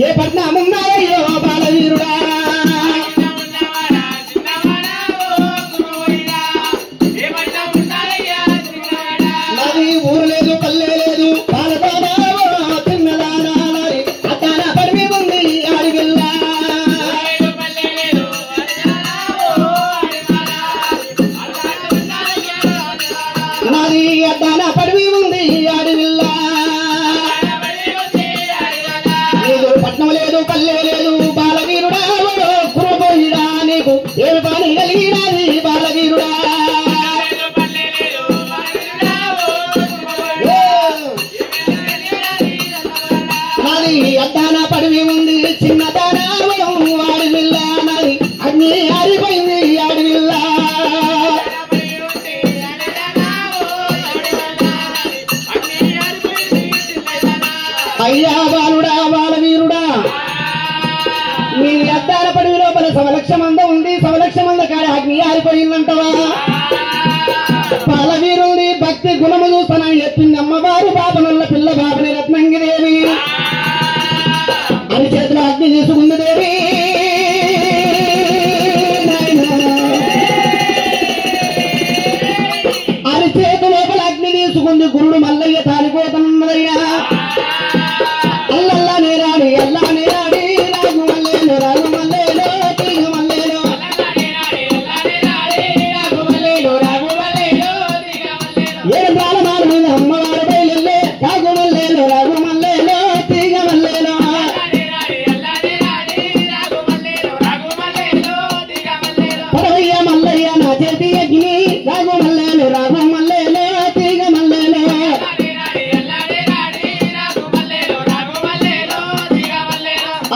ఏ పట్నమున్నారయ్యో బాలవీరుడా నది ఊరు లేదు పల్లె లేదు బాలదానా తిన్నదానా అతాన పడివి ఉంది అడిగిల్లా నది అతాన పడివి ఉంది అడిగిల్లా పట్నం లేదు పల్లె లేదు బాలవీరుడా కురబోయిడా నీకు ఏమి పని కలిగినది బాలవీరుడా నాది అద్దాన పడివి ఉంది చిన్నదానా ఆడివిల్ల నాది అగ్ని ఆడిపోయింది ఆడివిల్ల అయ్యా బాలుడా బాలవీరుడా నీ అద్దాల పడివి లోపల సవలక్ష మంద ఉంది సవలక్ష మంద కాడ అగ్ని ఆరిపోయిందంటవా బాలవీరుంది భక్తి గుణము చూసన ఎత్తింది అమ్మవారు బాబనల్ల పిల్ల బాబని రత్నంగిదేవి అని చేతిలో అగ్ని తీసుకుంది దేవి అని చేతి లోపల అగ్ని తీసుకుంది గురుడు మల్లయ్య తాలిపోతున్నదయ్యా అల్లల్లా నేరాడి అల్లా నేరాడి రాగు మల్లేలో రాగు మల్లేలో తీగ మల్లేలో ఏడు ప్రాణమాల మీద అమ్మవారి బయలుల్లే రాగు మల్లేలో రాగు మల్లేలో తీగ మల్లేలో పడవయ్య మల్లయ్య నా చేతి అగ్ని రాగు మల్లేలో రాగు మల్లేలో తీగ మల్లేలో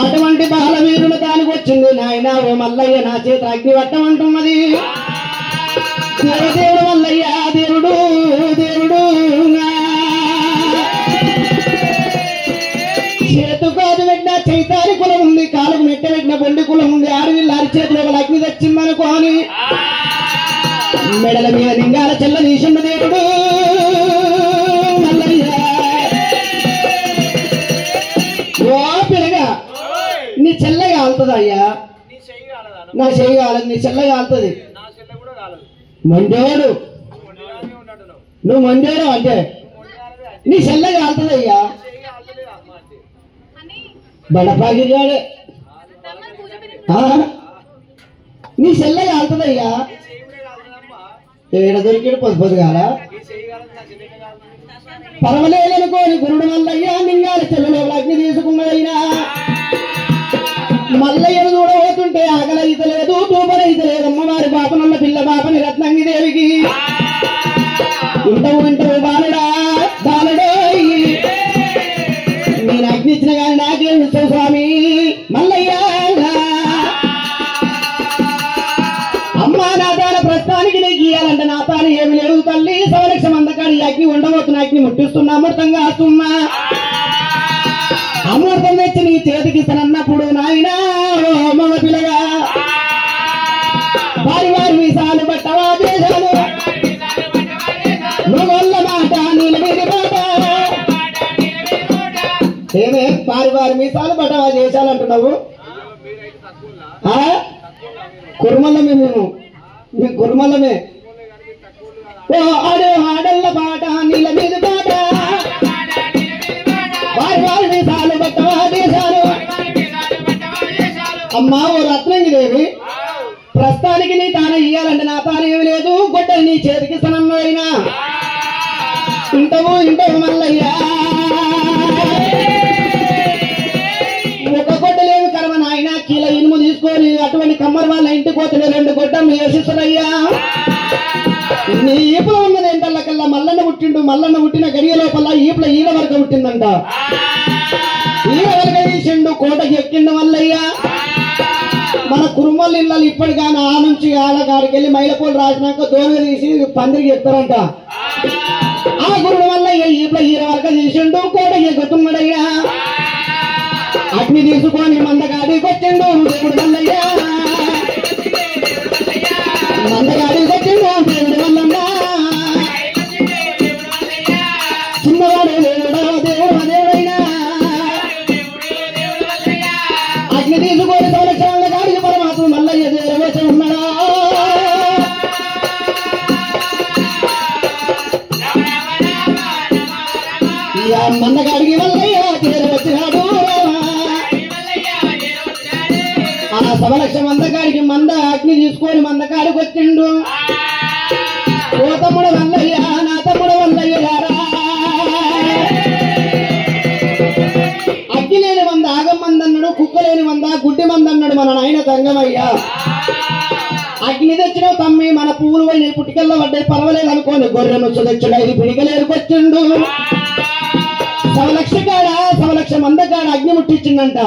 అటువంటి బాలవీరుల దానికి వచ్చింది నాయన ఓ మల్లయ్య నా చేత అగ్ని పట్టమంటున్నది దేవుడు మల్లయ్య దేవుడు దేవుడు చేతుకోది పెట్టిన చైతారి కులం ఉంది కాలుకు మెట్ట పెట్టిన బొండి కులం ఉంది ఆడవిల్లు అరిచేతిలో అగ్ని తెచ్చిందనుకోని మెడల మీద లింగాల చెల్ల తీసిన దేవుడు మల్లయ్య ఓ పిల్లగా నీ చెల్ల కాలుతుంది అయ్యా నా చెయ్యి కాలదు నీ చెల్ల కాలుతుంది మండేడు నువ్వు మండేడు అంటే నీ చెల్ల కాలుతుంది అయ్యా బడపాగిగాడే నీ చెల్ల కాలుతుంది అయ్యా ఏడ దొరికిడు పొద్దు కాదా పర్వలేదనుకోని గురుడు మల్లయ్య నింగాల చెల్లెలో అగ్ని తీసుకున్నదైనా మల్లయ్యను చూడబోతుంటే ఆకలైతే లేదు తూపలైతే లేదు అమ్మవారి పాపనల్ల పిల్ల పాపని రత్నంగిదేవికి ఇంటవు ఇంటవు బాలడా బాలడో నేను అగ్ని ఇచ్చిన కానీ నాకేం ఇస్తావు స్వామి మల్లయ్య అమ్మా నా తాను ప్రస్తుతానికి నీకు ఇయ్యాలంటే నా తాను ఏమి లేదు తల్లి సవలక్ష మందకాడి అగ్ని ఉండబోతున్న అగ్ని ముట్టిస్తున్నా అమృతం కాస్తున్నా అమృతం తెచ్చి నీ చేతికి ఇస్తానన్నప్పుడు నాయన మగ పిల్లగా వారి వారి మీసాలు బట్టవా చేశాను మగొల్ల మాట నీళ్ళ మీద మాట ఏమే వారి వారి మీసాలు బట్టవా చేశానంటున్నావు కుర్మల్లమే మేము కుర్మల్లమే ఓ ఆడే ఆడల్ల పాట నీళ్ళ మీద పాట వారి వారి మీసాలు బట్టవా చేశాను అమ్మా ఓ రత్నంగిదేవి ప్రస్తుతానికి నీ తాను ఇయ్యాలంటే నా తాను ఏమి లేదు గొడ్డలు నీ చేతికి సనన్నైనా ఇంటవు ఇంటవు మల్లయ్యా ఒక గొడ్డలేమి కర్మ నాయన కీల ఇనుము తీసుకొని అటువంటి కమ్మరి వాళ్ళ ఇంటికి పోతే రెండు గొడ్డలు వేసిస్తారయ్యా నీ ఈపులో ఉన్నది ఏంటల్లకల్లా మల్లన్న పుట్టిండు మల్లన్న పుట్టిన గడియ లోపల ఈపుల ఈల వరకు పుట్టిందంట ఈల వరకు తీసిండు కోటకి ఎక్కిండు మల్లయ్య మన కురుమల్లి ఇళ్ళలు ఇప్పటికాని ఆ నుంచి ఆడకాడికి వెళ్ళి మైలపూలు రాసినాక దోనగా తీసి పందిరికి ఎత్తారంట ఆ గురుడు వల్ల ఈపుల ఈల వరకు తీసిండు కోటకి ఎక్కుతున్నాడయ్యా అగ్ని తీసుకొని మందగాడికి వచ్చిండు దేవుడు మల్లయ్య మందగాడికి వచ్చిండు దేవుడు మల్లన్న చిన్నవాడే దేవుడా దేవుడు దేవుడైనా అగ్ని తీసుకొని సంవత్సరాల గాడికి పరమాత్మ మల్లయ్య దేవుడు ఉన్నాడా మందగాడికి మల్లయ్య దేవుడు వచ్చినాడు ఆ సవలక్ష మందగాడికి మంద అగ్ని తీసుకొని మందగాడికి వచ్చిండు ఓ తమ్ముడు మల్లయ్య నా తమ్ముడు మల్లయ్య అగ్గి లేని మంద ఆగం మంది అన్నాడు కుక్క లేని మంద గుడ్డి మంది అన్నాడు మన నాయన తంగమయ్య అగ్ని తెచ్చిన తమ్మి మన పువ్వులు పోయిన పుట్టికల్లో పడ్డాయి పర్వాలేదు అనుకోండి గొర్రె ముచ్చు తెచ్చుడు 5 పిడికలేరుకొచ్చిండు సవలక్ష మందగాడ అగ్ని ముట్టించిండంట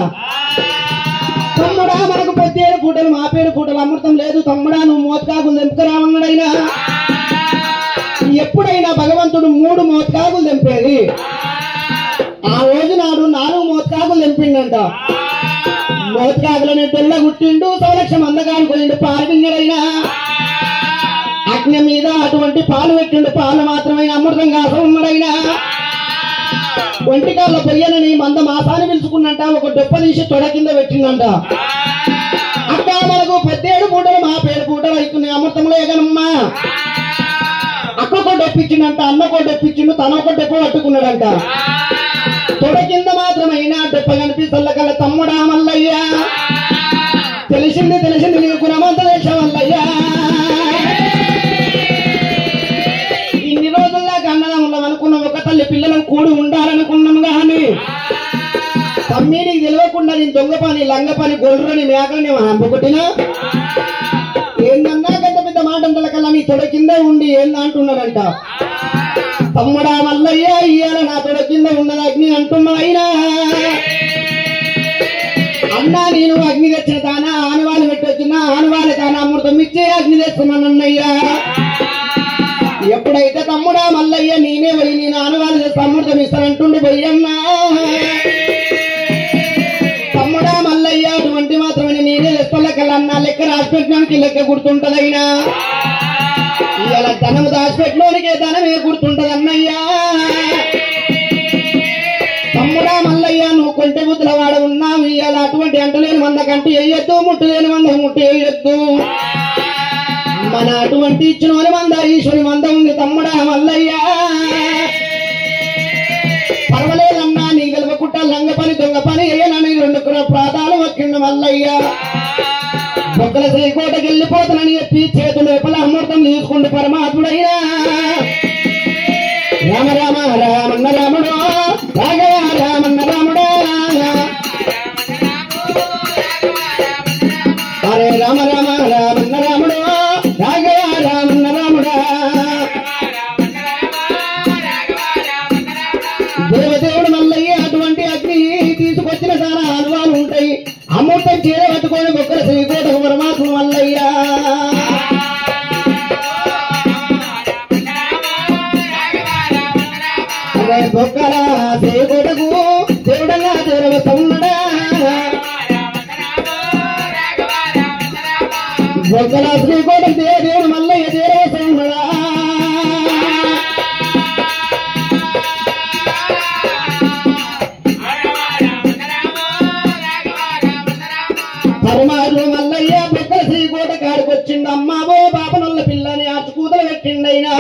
తమ్ముడా మనకు 17 పూటలు మా 7 పూటలు అమృతం లేదు తమ్ముడా నువ్వు మోతకాకులు తెంపుకురామన్నాడైనా ఎప్పుడైనా భగవంతుడు 3 మోతకాకులు తెంపేది ఆ రోజు నాడు 4 మోతకాకులు తెంపిండంట మోతకాకులని తెల్ల గుట్టిండు సవలక్ష మందగాడికి పోయిండు పాల్పింగడైనా అగ్ని మీద అటువంటి పాలు పెట్టిండు పాలు మాత్రమే అమృతం కాసం ఉన్నాడైనా ఒంటికాళ్ళ పొయ్యనని మంద మాసాన్ని పిలుచుకున్నంట ఒక డొప్ప తీసి తొడ కింద పెట్టిందంట అక్క మనకు 17 పూటలు మా 7 పూటలు అవుతున్నాయి అమృతంలో ఏగనమ్మా అక్కొక డొప్పించిండంట అన్నొక డొప్పించిండు తన ఒక డొప్ప పట్టుకున్నాడంట తొడ కింద మాత్రమైనా డొప్ప కనిపిస్తల్ల కల తమ్ముడా మల్లయ్య తెలిసింది నీకు గుణమంత దేశం మల్లయ్య ఇన్ని రోజుల్లో అన్నదం ఉన్నామనుకున్నాం ఒక తల్లి పిల్లలను కూడి ఉండాలనుకున్నాం గాని తమ్మి నీకు తెలియకుండా నేను దొంగ పని లంగ పని గొర్రెని మేకని అంపుకొట్టినా ఏందన్నా గంట పెద్ద మాట కల్లా నీ తొడ కింద ఉండి ఏందా అంటున్నాడంట తమ్ముడా మల్లయ్య ఇయ్యాల నా తొడ కింద ఉన్నది అగ్ని అంటున్నా అయినా అన్నా నేను అగ్ని తెచ్చిన తానా ఆనవాళ్ళు పెట్టొచ్చినా ఆనవాళ్ళ తానా అమృతం ఇచ్చే అగ్ని తెస్తున్నానన్నయ్యా ఎప్పుడైతే తమ్ముడా మల్లయ్య నేనే పోయి నేను ఆనవాళ్ళు చేస్తే అమృతం ఇస్తానంటుండి పోయన్నా తమ్ముడా మల్లయ్య అటువంటి మాత్రమే నేనే లెక్కలకల్లా లెక్క రాసిపెట్టడానికి లెక్క గుర్తుంటదైనా ఇలా ధనం దాచిపెట్టలోనికే ధనమే గుర్తుంటది అన్నయ్యా తమ్ముడా మల్లయ్య నువ్వు కొంటె బుద్ధుల వాడ ఉన్నావు ఇవాళ అటువంటి అంటలేని మంద కంటి వేయొద్దు ముట్టులేని మంద ముట్టు వేయొద్దు మన అటువంటి ఇచ్చిన మంద ఈశ్వరి మంద ఉంది తమ్ముడా మల్లయ్య పర్వాలేదన్నా నీ గెలవకుట్ట లంగ పని దొంగ పని వేయనని 2 ప్రాతాలు మొక్కిండు మల్లయ్య బొక్కల శ్రీకోటకి వెళ్ళిపోతానని చెప్పి చేతులు లోపల అమృతం తీసుకుంటూ పరమాత్ముడైనా రామ రామ రామన్న రాముడు రాఘవ రామన్న రాముడా అరే రామ రామ రామన్న రాముడు రాఘవ రామన్న రాముడా దేవదేవుడు మల్లయ్య అటువంటి అగ్ని తీసుకొచ్చిన చాలా అనుభవాలు ఉంటాయి అమృతం చీర పట్టుకొని బొక్కల శ్రీకోటకు పరమాత్మ మల్లయ్య బొక్కల శ్రీకోటకు దేవుడల్లా దేవస్తున్నాడా బొక్కల శ్రీకోటకు దేవుడు మల్లయ్య దేవస్తున్నాడా పరమాత్మ మల్లయ్య బొక్కల శ్రీకోట కాడికి వచ్చిండు అమ్మావో బాపనల్ల పిల్లని ఆచుకూతలు పెట్టిండైనా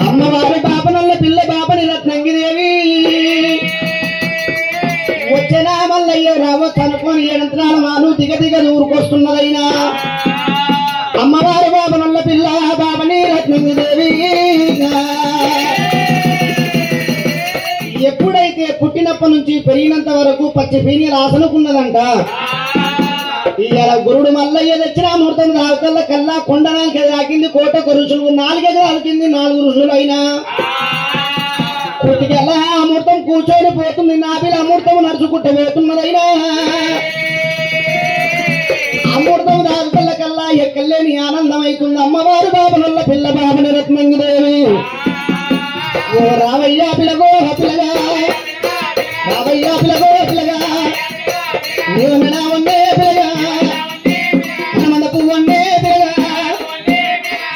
అమ్మవారి బాపనల్ల పిల్ల బాపని రత్నంగిదేవి వచ్చినా మల్లయ్య రావచ్చు అనుకోని 7 మాను దిగ ఊరుకొస్తున్నదైనా అమ్మవారి బాపనల్ల పిల్ల బాపని రత్నంగిదేవి ఎప్పుడైతే పుట్టినప్పటి నుంచి పెరిగినంత వరకు పచ్చి పీనియలు ఆసనుకున్నదంట ఇవాళ గురుడు మల్లయ్య తెచ్చిన అమృతం రాకల్లా కల్లా కొండనానికి దాకింది 1 ఋషులు 4 ఎకరాల కింది 4 ఋషులు అయినా కొద్దిగల్లా అమృతం కూర్చొని పోతుంది నాపిల అమృతం నడుచుకుంటూ పోతున్నదైనా అమృతం రాకల్లా కల్లా ఎక్కలేని ఆనందం అవుతుంది అమ్మవారి బాబనల్ల పిల్ల బాబని రత్నంగిదేవి ఓ రావయ్య పిల్లగో పిల్లగా బాబయ్య పిల్లగో పిల్లగా నీవు నా ఉండే పిల్లగా హనుమంత పువ్వు ఉండే పిల్లగా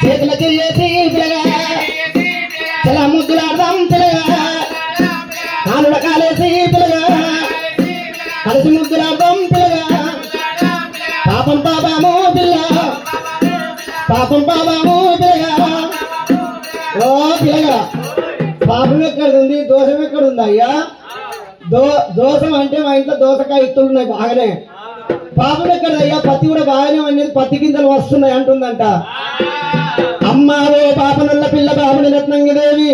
చేతుల చేసి పిల్లగా చాలా ముద్దులాడదాం పిల్లగా నాలుగు కాలేసి పిల్లగా కలిసి ముద్దులాడదాం పిల్లగా పాపం పాపము పిల్ల పాపం పాపము పిల్లగా ఓ పిల్లగా పాపం ఎక్కడుంది దోషం ఎక్కడుంది అయ్యా దోషం అంటే మా ఇంట్లో దోసకాయ ఇత్తులు ఉన్నాయి బాగానే పాపం ఎక్కడయ్యా పత్తి కూడా బాగానే అనేది పత్తి గింజలు వస్తున్నాయి అంటుందంట అమ్మా ఓ పాపనుల్ల పిల్ల బాబుని రత్నంగిదేవి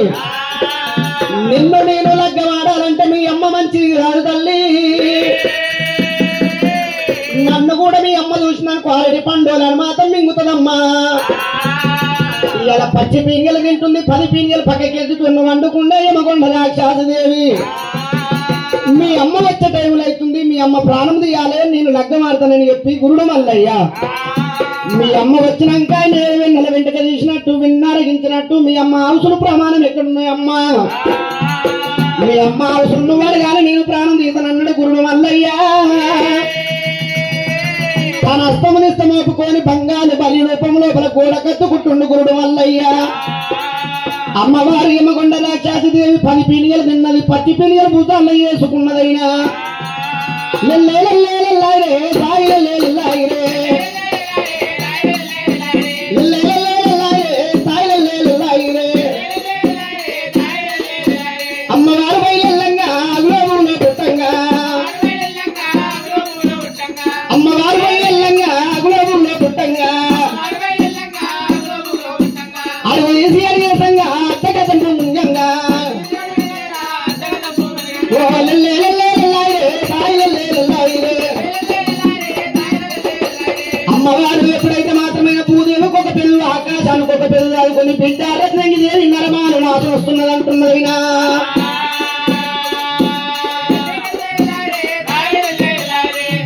నిన్ను నేను లగ్గమాడాలంటే మీ అమ్మ మంచిది కాదు తల్లి నన్ను కూడా మీ అమ్మ చూసిన క్వాలిటీ పండుగలను మాత్రం మింగుతుందమ్మా ఇలా పచ్చి పింగలు తింటుంది 10 పింగలు పక్కకెళ్తున్న వండుకుండా ఏమకొండ రాక్షాసదేవి మీ అమ్మ వచ్చే టైంలో అవుతుంది మీ అమ్మ ప్రాణం తీయాలి నేను లగ్గమాడతానని చెప్పి గురుడు మల్లయ్య మీ అమ్మ వచ్చినాక నేను వెన్నెల వెంటక తీసినట్టు విన్నారగించినట్టు మీ అమ్మ అవసరం ప్రమాణం ఎక్కడున్నాయి అమ్మ మీ అమ్మ అవసరం నువ్వు అడగాలి నేను ప్రాణం తీసానన్నాడు గురుడు మల్లయ్య తన అస్తమనిస్తమోపుకొని బంగారు బలి రూపం లోపల గోడ కట్టుకుంటుండు గురుడు మల్లయ్య అమ్మవారు ఎమ్మగొండ రాక్షాసిదేవి 10 పీనియలు తిన్నది 10 పీనియలు భూతాల్లో వేసుకున్నదైనా అమ్మవారు బయలుగా అగులవులో పుట్టంగా అమ్మవారు బయలుగా అగులవులో పుట్టంగా అడుగు వేసి అడిగేసంగా అత్తగతంగా ముంగంగా అమ్మవారు ఎప్పుడైతే మాత్రమే పూదేవికి ఒక పిల్లలు ఆకాశానికి ఒక పిల్లలు ఆడుకొని బిడ్డ రత్నంగిదేవి నరమాను నాశనం వస్తున్నది అంటున్నదైనా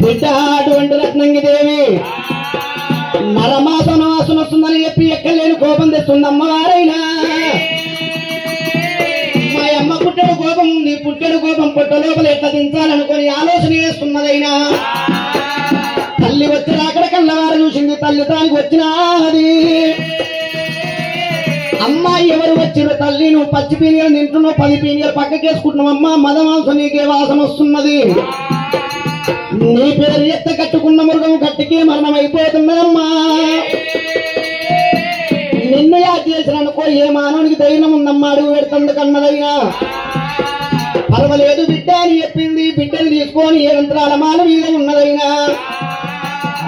బిడ్డ అటువంటి రత్నంగిదేవి నరమాస నాశనం వస్తుందని చెప్పి ఎక్కలేని కోపం తెస్తుంది అమ్మవారైనా మా అమ్మ పుట్టెడు కోపం ఉంది పుట్టెడు కోపం పుట్ట లోపల ఎట్లా దించాలనుకొని ఆలోచన చేస్తున్నదైనా తల్లి వచ్చి అక్కడ కన్నవారు చూసింది తల్లి తానికి వచ్చినది అమ్మాయి ఎవరు వచ్చిరు తల్లి నువ్వు 10 పీనియలు తింటున్నావు 10 పీనియలు పక్కకేసుకుంటున్నావు అమ్మ మదమాంసం నీకే వాసన వస్తున్నది నీ పేరు ఎత్త కట్టుకున్న మృగం గట్టికి మరణం అయిపోతున్నదమ్మా నిన్ను యాద్ చేసిననుకో ఏ మానవునికి ధైర్యం ఉందమ్మా అడుగు పెడుతుంది కన్నదైనా పర్వాలేదు బిడ్డ అని చెప్పింది బిడ్డని తీసుకొని ఏ యంత్రాల మాల మీద ఉన్నదైనా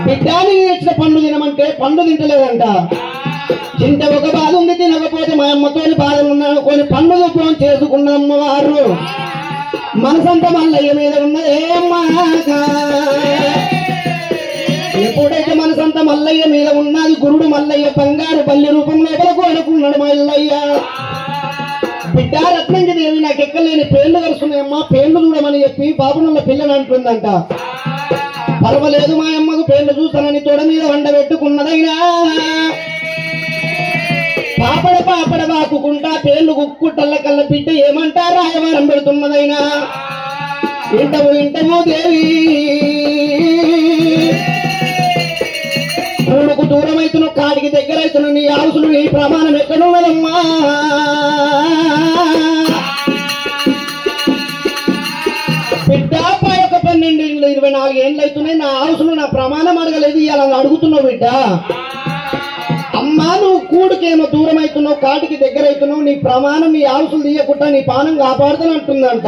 బిడ్డని ఇచ్చిన పండు తినమంటే పండు తింటలేదంట తింటే ఒక బాధ ఉంది తినకపోతే మా అమ్మతో బాధలు ఉన్నానుకొని పండు ఫోన్ చేసుకున్న అమ్మవారు మనసంతా మల్లయ్య మీద ఉన్నదేమ్మా ఎప్పుడైతే మనసంతా మల్లయ్య మీద ఉన్నది గురుడు మల్లయ్య బంగారు బల్లి రూపం లోపల కోరుకున్నాడు మల్లయ్య బిడ్డ రత్నంగిదేవి నాకు ఎక్కలేని పేర్లు కలుస్తున్నాయమ్మా పేర్లు చూడమని చెప్పి బాబునున్న పిల్లని అంటుందంట పర్వాలేదు మా అమ్మకు పేర్లు చూస్తానని తోడ మీద వండబెట్టుకున్నదైనా పాపడ వాకుకుంటా పేర్లు కుక్కుటల్ల కల్ల బిడ్డ ఏమంటారు రాయవారం పెడుతున్నదైనా వింటవు దేవి కూడుకు దూరం అవుతున్నావు కాడికి దగ్గర అవుతున్నావు నీ ఆవుసులు నీ ప్రమాణం ఎక్కడున్నదమ్మా బిడ్డ ఒక 12-24 ఏళ్ళు అవుతున్నాయి నా ఆవుసులు నా ప్రమాణం అడగలేదు ఇలా అడుగుతున్నావు బిడ్డ అమ్మా నువ్వు కూడుకేమో దూరం అవుతున్నావు కాటికి దగ్గర అవుతున్నావు నీ ప్రమాణం నీ ఆవుసులు తీయకుండా నీ పానం కాపాడుతానంటుందంట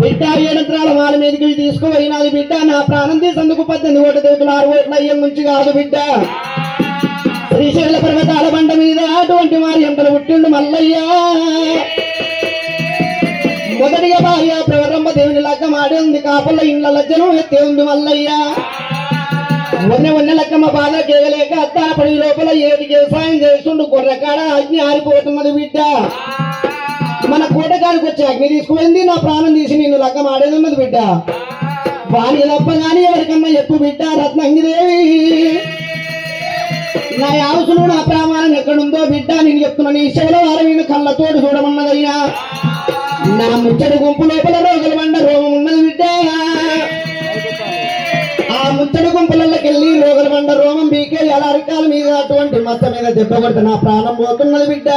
బిడ్డ 7 మాల మీదకి తీసుకుపోయినది బిడ్డ నా ప్రాణం తీసేందుకు 18 ఓట్ల దేవతలు 6 ఓట్ల అయ్యం నుంచి కాదు బిడ్డ శ్రీశైల పర్వతాల బండ మీద అటువంటి వారి ఎంతలు పుట్టిండు మల్లయ్య మొదటిగా భార్య ప్రవరంభ దేవుని లగ్గం ఆడే ఉంది కాపల్ల ఇండ్ల లజ్జను ఎత్తే ఉంది మల్లయ్య వన్నె లక్కమ్మ బాధ చేయలేక అత్తాపడి లోపల ఏటికి వ్యవసాయం చేస్తుండు గొర్రెకాడ అగ్ని ఆరిపోతున్నది బిడ్డ మన కోటకాడికి వచ్చి అగ్ని తీసుకుపోయింది నా ప్రాణం తీసి నిన్ను లగ్గం ఆడేది ఉన్నది బిడ్డ వాణి తప్ప కానీ ఎవరికన్నా చెప్పు బిడ్డ రత్నంగిదేవి నా ఆవుసులు నా ప్రమాణం ఎక్కడుందో బిడ్డ నేను చెప్తున్నా నీ శివల వారు నేను కళ్ళతోడు చూడమన్నదయ్యా నా ముచ్చడి గుంపు లోపల రోగుల బండ రోగం ఉన్నది బిడ్డ ఆ ముచ్చడి గుంపులకెళ్ళి రోగుల బండ రోగం బీకే ఎలా అరికాల మీద అటువంటి మచ్చ మీద దెబ్బ కొడితే నా ప్రాణం పోతున్నది బిడ్డ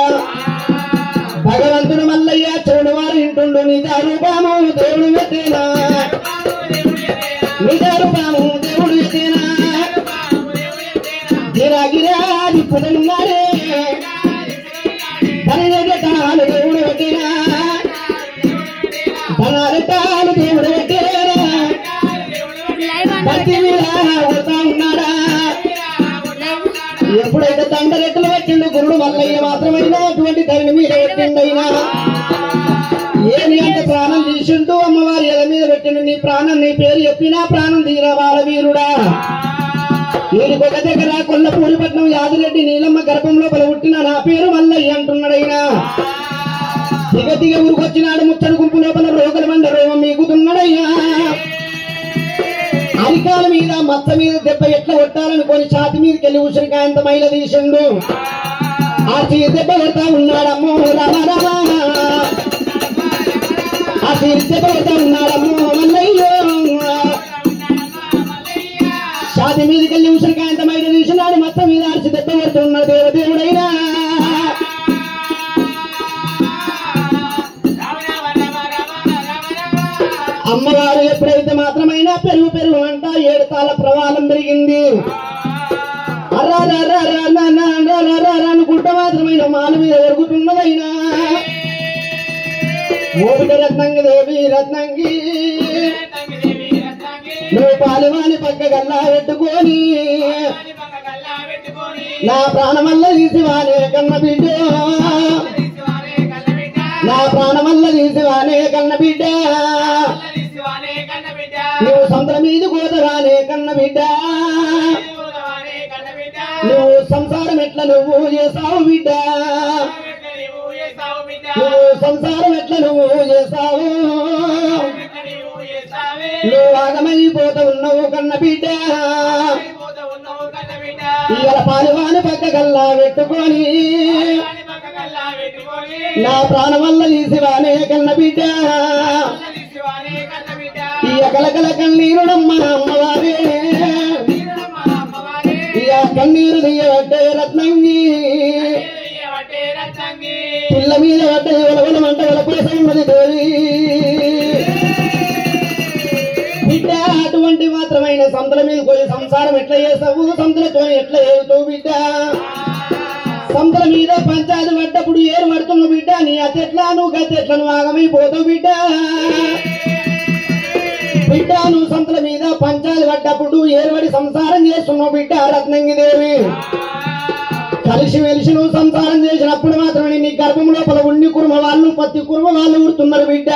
భగవంతుడు మల్లయ్య చెడు వారు ఇంటుండు నిజ రూపము దేవుడు ఎత్తేనా నిజ రూపము దేవుడు ఎత్తేనా గిరాగిరాది పుదలున్నారే ధనరెట్టాలు దేవుడు పెట్టినా ధనరెట్టాలు దేవుడు పెట్టినా భక్తి మీద కొడతా ఉన్నాడా ఎప్పుడైతే దండరెట్లు పెట్టిండు గురుడు మల్లయ్య మాత్రమైనా అటువంటి ధరణి మీద పెట్టిండైనా ఏమి అంటే ప్రాణం తీసిండు అమ్మవారి ఎద మీద పెట్టిండు నీ ప్రాణం నీ పేరు చెప్పినా ప్రాణం తీరా బాలవీరుడా వీడికొక దగ్గర కొల్లపూరిపట్నం యాదిరెడ్డి నీలమ్మ గర్భం లోపల పుట్టిన నా పేరు మల్లయ్య అంటున్నాడైనా దిగ ఊరుకొచ్చినాడు ముచ్చడి గుంపు లోపల రోగల బండ రోగం మీకుతున్నాడయ్యా అరికాల మీద మచ్చ మీద దెబ్బ ఎట్లా కొట్టాలనుకొని ఛాతి మీదకి వెళ్ళి ఉసిరికాయంత మైల తీసిండు ఆ చీర దెబ్బ కొడతా ఉన్నాడమ్మో రామా రామా ఆ చీర దెబ్బ కొడతా ఉన్నాడమ్మో మల్లయ్యో ఛాతి మీదకి వెళ్ళి ఉసిరికాయంత మైల తీసినాడు మచ్చ మీద ఆర్చి దెబ్బ కొడుతున్నాడు దేవదేవుడైనా అమ్మవారు ఎప్పుడైతే మాత్రమైనా పెరుగు అంట 7 తాళ ప్రవాహం పెరిగింది అనుకుంటా మాత్రమైన మాల మీద ఎరుగుతున్నదైనా ఓపిక రత్నంగి దేవి రత్నంగి నువ్వు పాలివాని పక్క గల్లా పెట్టుకొని నా ప్రాణమల్ల తీసివానే కన్న బిడ్డ నా ప్రాణమల్ల తీసివానే కన్న బిడ్డ నువ్వు సంతల మీద కోతరానే కన్న బిడ్డ నువ్వు సంసారం ఎట్లా నువ్వు చేసావు బిడ్డ నువ్వు సంసారం ఎట్లా నువ్వు చేసావు నువ్వు ఆగమైపోతూ ఉన్నావు కన్న బిడ్డ ఇవాళ పాలువాని పక్క కల్లా పెట్టుకొని నా ప్రాణం వల్ల తీసివానే కన్న బిడ్డ ఇయ కలకల కన్నీరుడమ్మ అమ్మవారే ఇయ కన్నీరు దియ్యబట్టే రత్నంగి పిల్ల మీద పడ్డే వలవలమంట వలపేసమ్మది దేవి బిడ్డ అటువంటి మాత్రమైన సంతల మీద పోయి సంసారం ఎట్లా చేస్తావు సంతలతో ఎట్లా చేస్తావు బిడ్డ సంతల మీద పంచాయతీ పడ్డప్పుడు ఏరు పడుతున్నావు బిడ్డ నీ అతెట్లా నువ్వు గతెట్లా నువ్వు ఆగమైపోతావు బిడ్డ బిడ్డ నువ్వు సంతల మీద పంచాయతీ పడ్డప్పుడు ఏరుబడి సంసారం చేస్తున్నావు బిడ్డ రత్నంగి దేవి కలిసి వెలిసి నువ్వు సంసారం చేసినప్పుడు మాత్రమే నీ గర్భం లోపల ఉన్ని కుర్మ వాళ్ళు పత్తి కుర్మ వాళ్ళు ఊరుతున్నారు బిడ్డ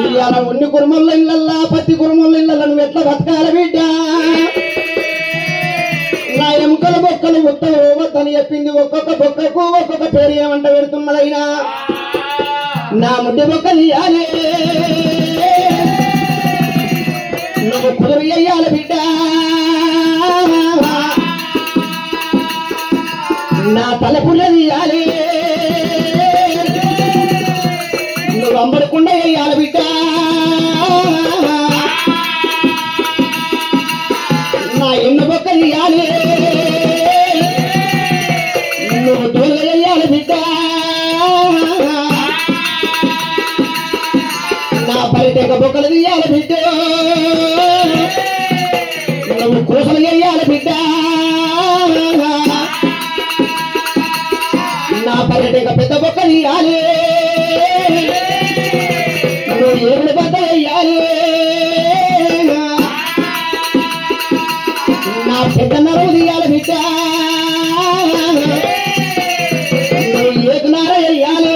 ఇవాళ ఉన్ని కుర్మల్ల ఇళ్ళల్లా పత్తి కుర్మల్ల ఇళ్ళల్లా నువ్వు ఎట్లా బతకాలి బిడ్డ నా ఎముకల బొక్కలు ఉత్తని చెప్పింది ఒక్కొక్క బొక్కకు ఒక్కొక్క పేరు ఏమంట పెడుతున్నదైనా నా ముడ్డి బొక్క తీయాలి నువ్వు కుదురు వేయాలి బిడ్డ నా తలపుల్ల తీయాలి నువ్వు అంబడకుండా వేయాలి బిడ్డ నా ఎన్న బొక్క తీయాలి నువ్వు తోలు వేయాలి బిడ్డ నా పరిటెక బొక్కలు తీయాలి బిడ్డ నువ్వు కోసలు వేయాలి బిడ్డ నా పరిటెక పెద్ద బొక్క తీయాలి నువ్వు ఏడు బొక్క వేయాలి నా పెద్ద నరువు తీయాలి బిడ్డ నువ్వు ఏకునార వేయాలి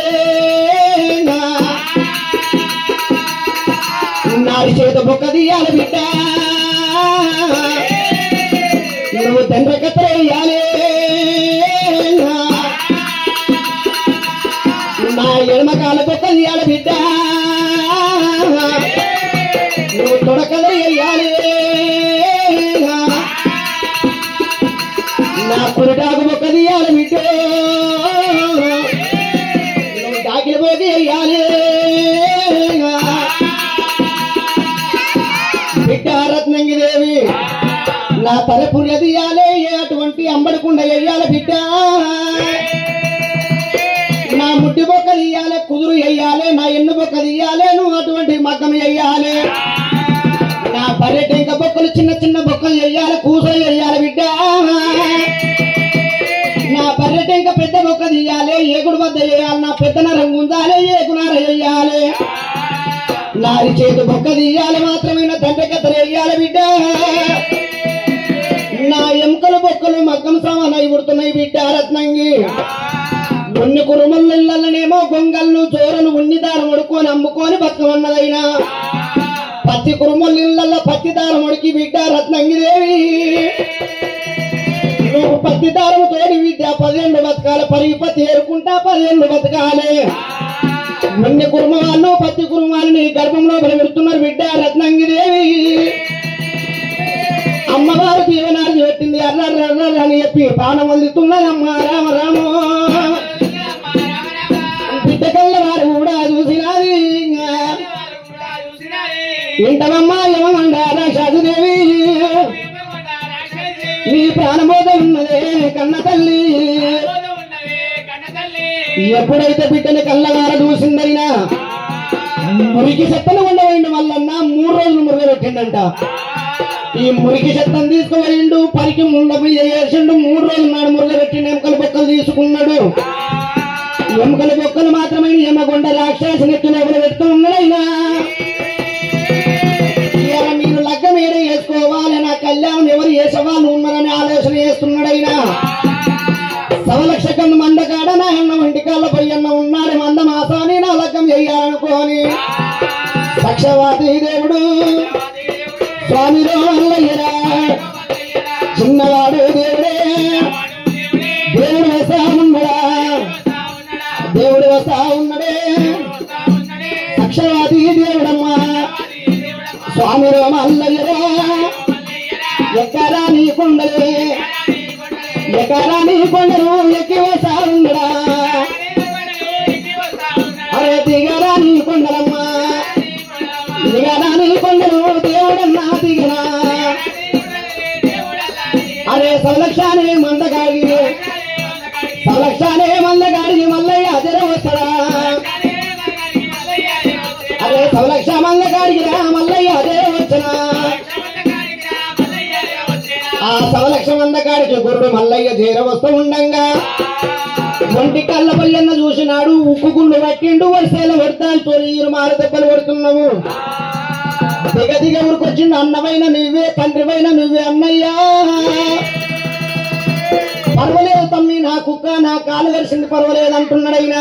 నాడి చేత బొక్క తీయాలి బిడ్డ నువ్వు తండ్రి కత్ర వేయాలి నా ఎడమకాల బొక్క తీయాలి బిడ్డ నువ్వు తొడకలు వేయాలి నా కురిటాకు బొక్క తీయాలి బిడ్డ నువ్వు దాకిలి పోగి వేయాలి బిడ్డ రత్నంగి దేవి నా తలపుర్ల తీయాలే అటువంటి అంబడికుండ వెయ్యాల బిడ్డ నా ముడ్డి బొక్క తీయాలే కుదురు వెయ్యాలే నా ఎన్ను బొక్క తీయాలే నువ్వు అటువంటి మగ్గం వెయ్యాలి నా పర్యటక బొక్కలు చిన్న చిన్న బొక్కలు వెయ్యాలి కూస వెయ్యాలి బిడ్డ నా పర్యటక పెద్ద బొక్క తీయాలి ఏగుడు వద్ద వేయాలి నా పెద్ద నరం ఉండాలి ఏగునార వెయ్యాలి నారి చేతి బొక్క తీయాలి మాత్రమే నా తండ్రి కథలు వెయ్యాలి బిడ్డ నా ఎముకలు బొక్కలు మగ్గం సమానై పుడుతున్నాయి బిడ్డ రత్నంగి కొన్ని కురుమల్లనేమో గొంగళ్ళు చోరలు ఉన్ని దారం ఉడుకొని అమ్ముకొని బతకమన్నదైనా పత్తి కురుమల్ల పత్తి దారం ఉడికి బిడ్డ రత్నంగి దేవి నువ్వు పత్తి దారం తోడి బిడ్డ 10 బతకాలి పరిగి పత్తి ఏరుకుంటా 10 బతకాలి కొన్ని కురుమాలు పత్తి కురుమాలు నీ గర్భంలో పెడుతున్నారు బిడ్డ రత్నంగి దేవి అమ్మవారు దీవెనాలు పెట్టింది అర్రర్రర్ర అని చెప్పి పానం వదులుతున్నదమ్మ రామ రామో బిడ్డ కళ్ళ వారు కూడా చూసినది ఇంటమమ్మా యమండారా సాధుదేవి నీ ప్రాణబోధ ఉన్నదే కన్న తల్లి ఎప్పుడైతే బిడ్డని కళ్ళవార చూసిందైనా మురికి చెత్తను ఉండవేయండి మల్లన్న 3 రోజులు మురుగబెట్టిండంట ఈ మురికి చెత్తను తీసుకుపోయిండు పరికి ముండ మీద వేసిండు 3 రోజులు నాడు మురుగబెట్టిండు ఎముకల బొక్కలు తీసుకున్నాడు ఎముకల బొక్కలు మాత్రమే ఎమగొండ రాక్షసి నెత్తులు ఎవరు పెడుతూ ఉన్నాడైనా ఇలా మీరు లగ్గం ఏడ వేసుకోవాలి నా కళ్యాణం ఎవరు వేసేవాళ్ళు ఉన్నారని ఆలోచన చేస్తున్నాడైనా సవలక్షకం మందకాడ నా అన్న వంటి కాళ్ళ పొయ్యన్న ఉన్నాడు మంద మాసాన్ని నా లగ్గం చెయ్యాలనుకోని పక్షవాతి దేవుడు స్వామి రోల్లయ్యరా చిన్నవాడు దేవుడే దేవుడు వస్తా ఉన్నాడా దేవుడు వస్తా ఉన్నాడే పక్షవాతి దేవుడమ్మా స్వామి రోమల్లయ్యరా ఎక్కరాని కొండలే ఎక్కరాని కొండలు ఎక్కి వస్తా ఉన్నాడా అరే దిగరాని కొండలమ్మా దిగరాని కొండలు దేవుడన్నా దిగరా అరే సవలక్షానే మందగాడి మల్లయ్య అజర వస్తాడా అరే సవలక్ష మందగాడికి రా మల్లయ్య అజర వచ్చనా ఆ సవలక్ష మందగాడికి గురుడు మల్లయ్య చేర వస్తూ ఉండంగా ఒంటి కళ్ళ పొయ్యన్న చూసినాడు ఉక్కు గుండు పట్టిండు వరుసలు పడతాను తొలిరు మారు దెబ్బలు పడుతున్నావు దిగ దిగ ఊరికొచ్చిండు అన్నమైన నువ్వే తండ్రివైన నువ్వే అన్నయ్యా పర్వాలేదు తమ్మి నా కుక్క నా కాలు వెరిసింది పర్వాలేదు అంటున్నాడైనా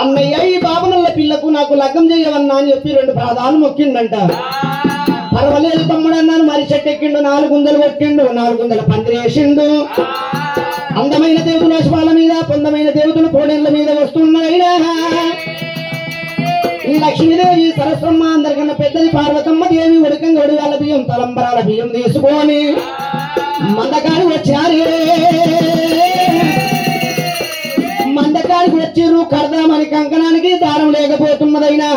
అన్నయ్య ఈ బాబునల్ల పిల్లకు నాకు లగ్గం చేయవన్నా అని చెప్పి 2 పాదాలు మొక్కిండంట పర్వాలేదు తమ్ముడు అన్నాను మరి చెట్టెక్కిండు 400 కొట్టిండు 400 పందిరి వేసిండు అందమైన దేవతల శివాల మీద పొందమైన దేవతల కోడెళ్ల మీద వస్తున్నాయినా ఈ లక్ష్మీదేవి సరస్వమ్మ అందరికన్నా పెద్దది పార్వతమ్మ దేవి ఉడకంగా ఉడగాల బియ్యం తలంబరాల బియ్యం తీసుకొని మందకాడికి వచ్చారు మందకాడికి వచ్చిర్రు కడదామని కంకణానికి దారం లేకపోతున్నదైనా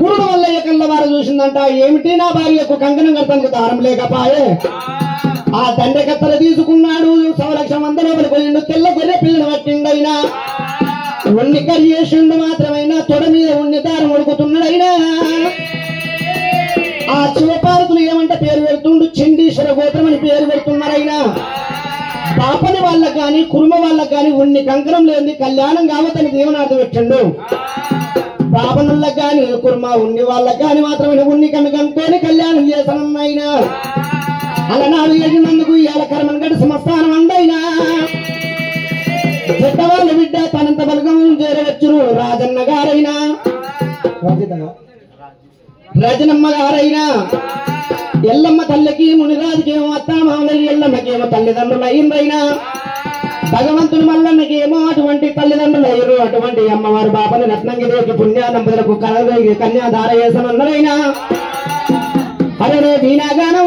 గురుడు మల్లయ్య కళ్ళ వారు చూసిందంట ఏమిటి నా భార్యకు కంకణం కడతానికి దారం లేకపాయే ఆ తండ్రి కత్తలు తీసుకున్నాడు సవలక్ష మంద లోపలికి పోయిండు తెల్ల గొర్రె పిల్లని పట్టిండైనా ఉన్ని కర్రీ చేసిండు మాత్రమైనా తొడ మీద ఉన్ని దారం ఉడుకుతున్నాడైనా ఆ శివపార్వతులు ఏమంటే పేరు పెడుతుండు చండీశ్వర గోత్రం అని పేరు పెడుతున్నారైనా పాపని వాళ్ళకి కానీ కుర్మ వాళ్ళకి కానీ ఉన్ని కంకణం లేని కళ్యాణం కావతని దేవనార్థం పెట్టండు పాపనులకు కానీ కుర్మ ఉన్ని వాళ్ళకి కానీ మాత్రమే ఉన్ని కనుకొని కళ్యాణం చేశానైనా అలనాడు ఎగినందుకు ఇవాళ కర్మనగడ్డ సంస్థానం అందైనా పెద్దవాళ్ళ బిడ్డ తనంత బలగం చేరవచ్చును రాజన్న గారైనా రజనమ్మ గారైనా ఎల్లమ్మ తల్లికి మునిరాజుకేమో అత్తామామలకి ఎల్లమ్మకేమో తల్లిదండ్రులు అయ్యిందైనా భగవంతుని మల్లన్నకేమో అటువంటి తల్లిదండ్రులు అయ్యారు అటువంటి అమ్మవారు బాపని రత్నంగిరికి పుణ్యానంబులకు కన్యాధార చేసనన్నారైనా అరే వీణాగానం